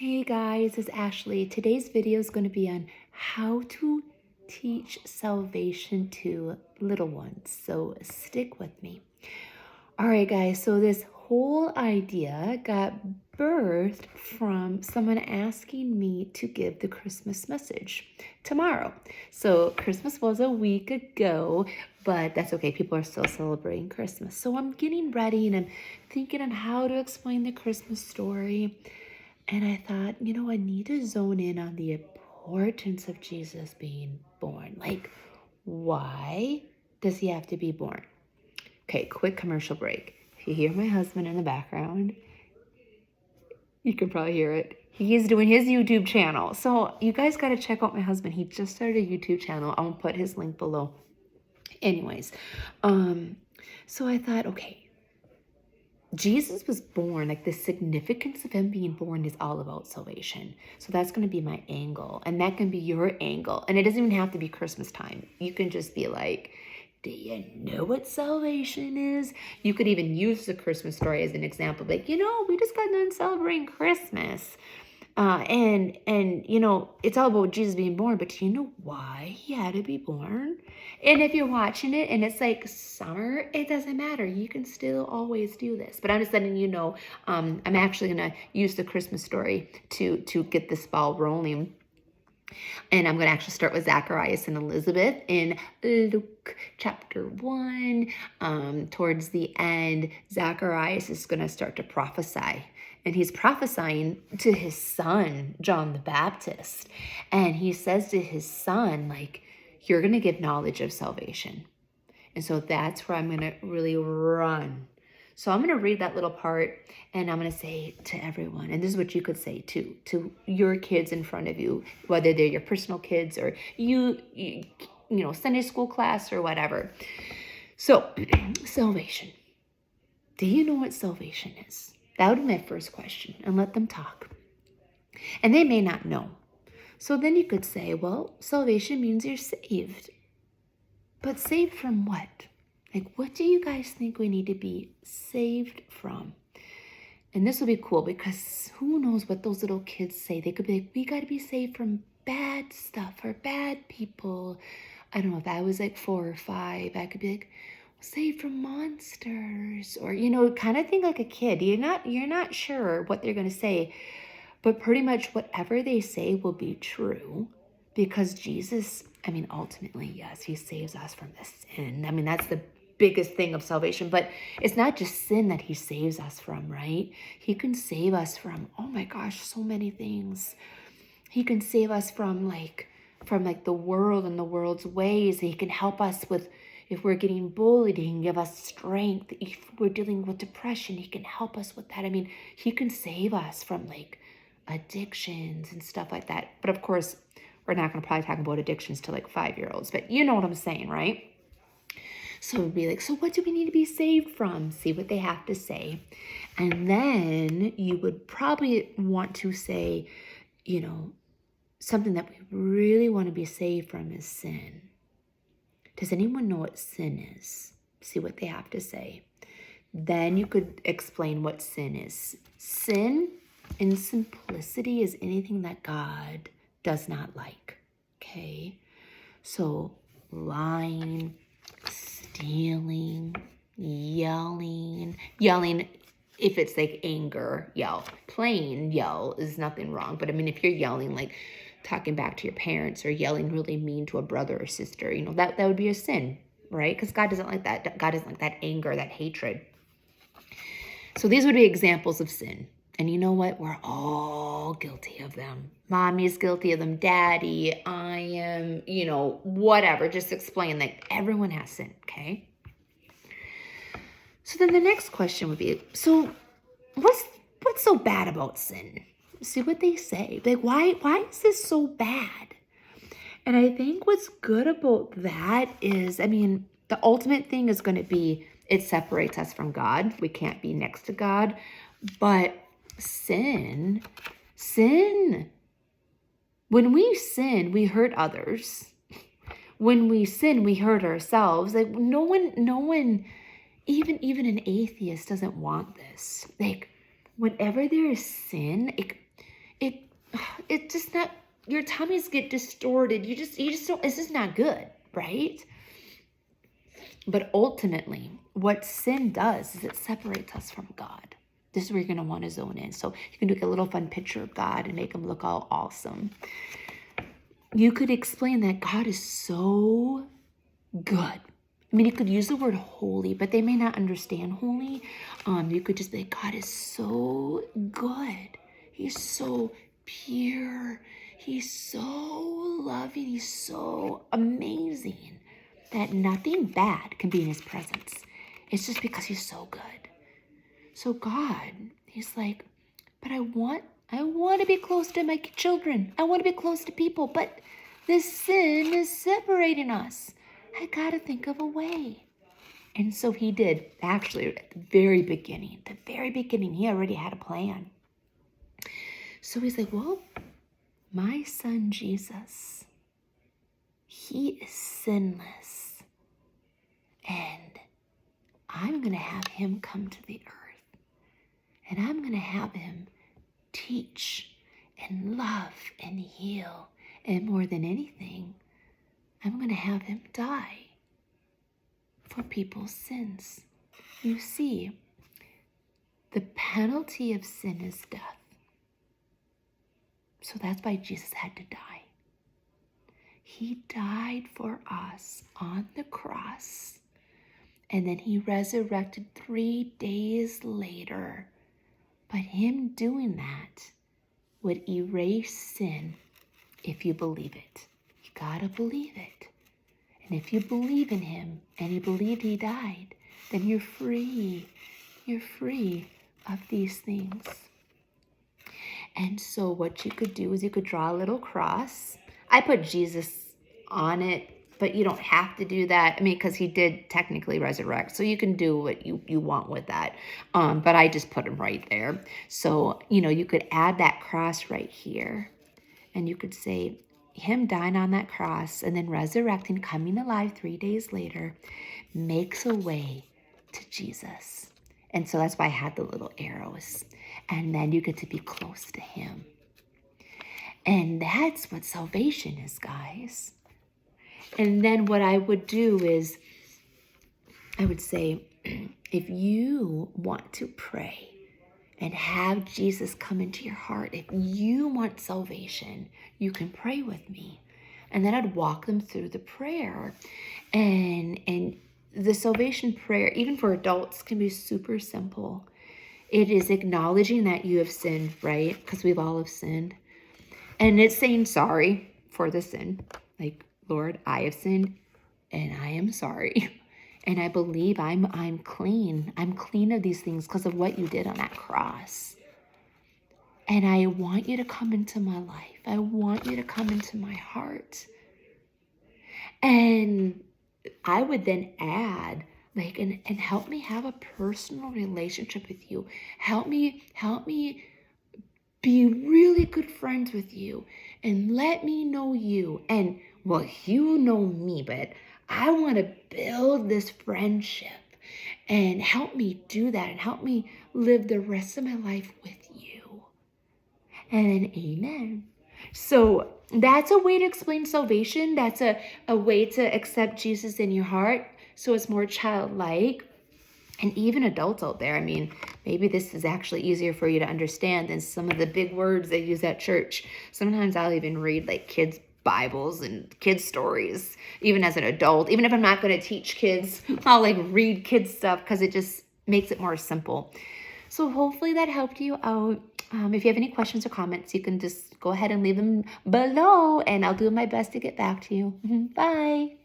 Hey guys, it's Ashley. Today's video is going to be on how to teach salvation to little ones. So stick with me. All right, guys. So this whole idea got birthed from someone asking me to give the Christmas message tomorrow. So Christmas was a week ago, but that's okay. People are still celebrating Christmas. So I'm getting ready and I'm thinking on how to explain the Christmas story. And I thought, I need to zone in on the importance of Jesus being born. Like, why does he have to be born? Okay, quick commercial break. If you hear my husband in the background, you can probably hear it. He is doing his YouTube channel. So you guys got to check out my husband. He just started a YouTube channel. I'll put his link below. Anyways, so I thought, okay, Jesus was born, like the significance of him being born is all about salvation. So that's going to be my angle. And that can be your angle. And it doesn't even have to be Christmas time. You can just be like, do you know what salvation is? You could even use the Christmas story as an example. Like, we just got done celebrating Christmas. And it's all about Jesus being born, but do you know why he had to be born? And if you're watching it and it's like summer, it doesn't matter. You can still always do this. But I'm just letting you know, I'm actually going to use the Christmas story to get this ball rolling. And I'm going to actually start with Zacharias and Elizabeth in Luke chapter 1. Towards the end, Zacharias is going to start to prophesy. And he's prophesying to his son, John the Baptist. And he says to his son, like, you're going to give knowledge of salvation. And so that's where I'm going to really run. So I'm going to read that little part and I'm going to say to everyone, and this is what you could say too, to your kids in front of you, whether they're your personal kids or you Sunday school class or whatever. So salvation. Do you know what salvation is? That would be my first question, and let them talk. And they may not know. So then you could say, well, salvation means you're saved. But saved from what? Like, what do you guys think we need to be saved from? And this will be cool because who knows what those little kids say. They could be like, we got to be saved from bad stuff or bad people. I don't know, if I was like 4 or 5, I could be like, saved from monsters, or kind of think like a kid. You're not sure what they're going to say, but pretty much whatever they say will be true, because Jesus, ultimately, yes, he saves us from the sin. That's the biggest thing of salvation, but it's not just sin that he saves us from, right? He can save us from, oh my gosh, so many things. He can save us from the world and the world's ways. He can help us with, if we're getting bullied, he can give us strength. If we're dealing with depression, he can help us with that. He can save us from addictions and stuff like that. But of course, we're not going to probably talk about addictions to 5-year-olds, but you know what I'm saying, right? So it'd be like, so what do we need to be saved from? See what they have to say. And then you would probably want to say, something that we really want to be saved from is sin. Does anyone know what sin is? See what they have to say. Then you could explain what sin is. Sin, in simplicity, is anything that God does not like. Okay? So lying, stealing, yelling, if it's anger, yell. Plain yell is nothing wrong. But if you're yelling, talking back to your parents or yelling really mean to a brother or sister, that would be a sin, right? Because God doesn't like that. God doesn't like that anger, that hatred. So these would be examples of sin. And you know what? We're all guilty of them. Mommy's guilty of them. Daddy, I am, whatever. Just explain that everyone has sin, okay? So then the next question would be, so what's so bad about sin? See what they say. Why is this so bad? And I think what's good about that is, the ultimate thing is going to be it separates us from God. We can't be next to God. But sin, when we sin, we hurt others. When we sin, we hurt ourselves. No one, even an atheist doesn't want this. Whenever there is sin, it it's just not, your tummies get distorted. You just don't, this is not good, right? But ultimately, what sin does is it separates us from God. This is where you're going to want to zone in. So you can do like a little fun picture of God and make him look all awesome. You could explain that God is so good. I mean, you could use the word holy, but they may not understand holy. You could just say, God is so good. He's so pure. He's so loving. He's so amazing that nothing bad can be in his presence. It's just because he's so good. So God, he's like, but I want to be close to my children. I want to be close to people, but this sin is separating us. I got to think of a way. And so he did. Actually, at the very beginning, he already had a plan. So he's like, well, my son Jesus, he is sinless. And I'm going to have him come to the earth. And I'm going to have him teach and love and heal. And more than anything, I'm going to have him die for people's sins. You see, the penalty of sin is death. So that's why Jesus had to die. He died for us on the cross. And then he resurrected 3 days later. But him doing that would erase sin if you believe it. You gotta believe it. And if you believe in him and you believe he died, then you're free. You're free of these things. And so what you could do is you could draw a little cross. I put Jesus on it, but you don't have to do that. I mean, because he did technically resurrect. So you can do what you want with that. But I just put him right there. So, you could add that cross right here. And you could say, him dying on that cross and then resurrecting, coming alive 3 days later, makes a way to Jesus. And so that's why I had the little arrows. And then you get to be close to him. And that's what salvation is, guys. And then what I would do is, I would say, if you want to pray and have Jesus come into your heart, if you want salvation, you can pray with me. And then I'd walk them through the prayer. And the salvation prayer, even for adults, can be super simple. It is acknowledging that you have sinned, right? Because we've all have sinned. And it's saying sorry for the sin. Like, Lord, I have sinned and I am sorry. And I believe I'm clean. I'm clean of these things because of what you did on that cross. And I want you to come into my life. I want you to come into my heart. And I would then add, and help me have a personal relationship with you. Help me be really good friends with you. And let me know you. And, well, you know me, but I want to build this friendship. And help me do that. And help me live the rest of my life with you. And amen. So that's a way to explain salvation. That's a way to accept Jesus in your heart. So it's more childlike. And even adults out there, I mean, maybe this is actually easier for you to understand than some of the big words they use at church. Sometimes I'll even read kids' Bibles and kids' stories, even as an adult. Even if I'm not going to teach kids, I'll read kids' stuff because it just makes it more simple. So hopefully that helped you out. If you have any questions or comments, you can just go ahead and leave them below, and I'll do my best to get back to you. Bye.